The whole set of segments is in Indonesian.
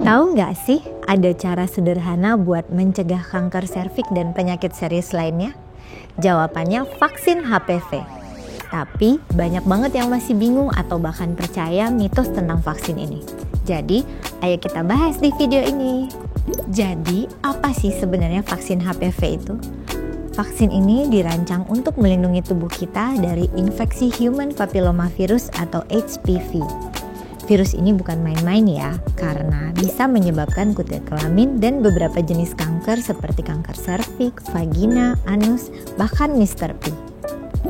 Tahu nggak sih ada cara sederhana buat mencegah kanker serviks dan penyakit serius lainnya? Jawabannya vaksin HPV. Tapi banyak banget yang masih bingung atau bahkan percaya mitos tentang vaksin ini. Jadi ayo kita bahas di video ini. Jadi apa sih sebenarnya vaksin HPV itu? Vaksin ini dirancang untuk melindungi tubuh kita dari infeksi human papillomavirus atau HPV. Virus ini bukan main-main ya, karena bisa menyebabkan kutil kelamin dan beberapa jenis kanker seperti kanker serviks, vagina, anus, bahkan Mr. P.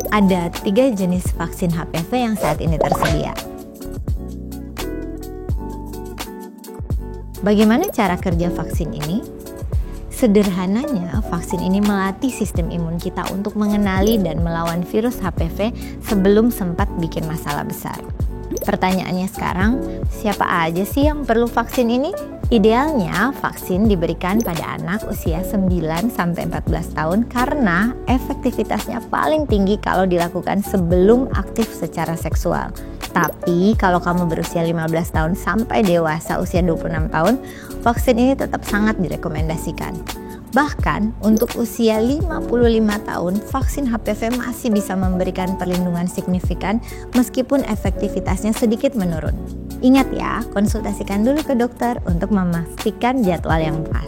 Ada 3 jenis vaksin HPV yang saat ini tersedia. Bagaimana cara kerja vaksin ini? Sederhananya, vaksin ini melatih sistem imun kita untuk mengenali dan melawan virus HPV sebelum sempat bikin masalah besar. Pertanyaannya sekarang, siapa aja sih yang perlu vaksin ini? Idealnya vaksin diberikan pada anak usia 9-14 tahun karena efektivitasnya paling tinggi kalau dilakukan sebelum aktif secara seksual. Tapi kalau kamu berusia 15 tahun sampai dewasa usia 26 tahun, vaksin ini tetap sangat direkomendasikan. Bahkan untuk usia 55 tahun, vaksin HPV masih bisa memberikan perlindungan signifikan meskipun efektivitasnya sedikit menurun. Ingat ya, konsultasikan dulu ke dokter untuk memastikan jadwal yang pas.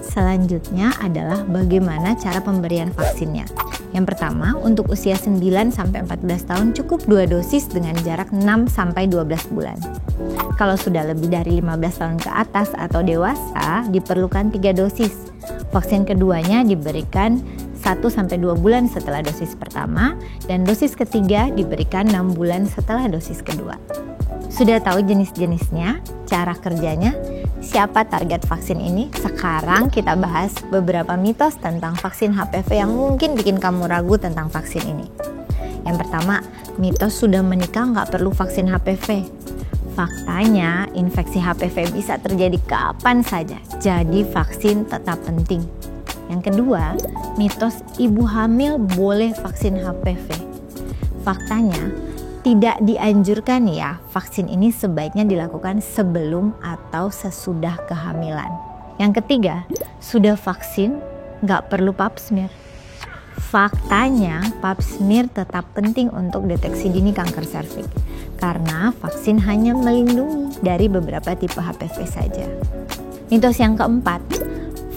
Selanjutnya adalah bagaimana cara pemberian vaksinnya. Yang pertama, untuk usia 9-14 tahun cukup 2 dosis dengan jarak 6-12 bulan. Kalau sudah lebih dari 15 tahun ke atas atau dewasa, diperlukan 3 dosis. Vaksin keduanya diberikan 1-2 bulan setelah dosis pertama, dan dosis ketiga diberikan 6 bulan setelah dosis kedua. Sudah tahu jenis-jenisnya, cara kerjanya, siapa target vaksin ini? Sekarang kita bahas beberapa mitos tentang vaksin HPV yang mungkin bikin kamu ragu tentang vaksin ini. Yang pertama, mitos sudah menikah nggak perlu vaksin HPV. Faktanya, infeksi HPV bisa terjadi kapan saja, jadi vaksin tetap penting. Yang kedua, mitos ibu hamil boleh vaksin HPV. Faktanya, tidak dianjurkan ya, vaksin ini sebaiknya dilakukan sebelum atau sesudah kehamilan. Yang ketiga, sudah vaksin nggak perlu pap smear. Faktanya, pap smear tetap penting untuk deteksi dini kanker serviks karena vaksin hanya melindungi dari beberapa tipe HPV saja. Mitos yang keempat,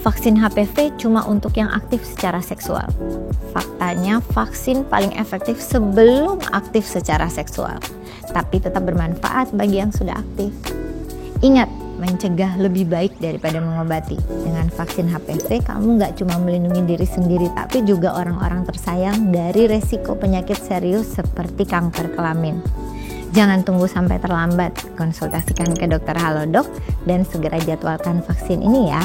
vaksin HPV cuma untuk yang aktif secara seksual. Faktanya, vaksin paling efektif sebelum aktif secara seksual, tapi tetap bermanfaat bagi yang sudah aktif. Ingat, mencegah lebih baik daripada mengobati. Dengan vaksin HPV, kamu nggak cuma melindungi diri sendiri, tapi juga orang-orang tersayang dari resiko penyakit serius seperti kanker kelamin. Jangan tunggu sampai terlambat, konsultasikan ke dokter Halodoc dan segera jadwalkan vaksin ini ya.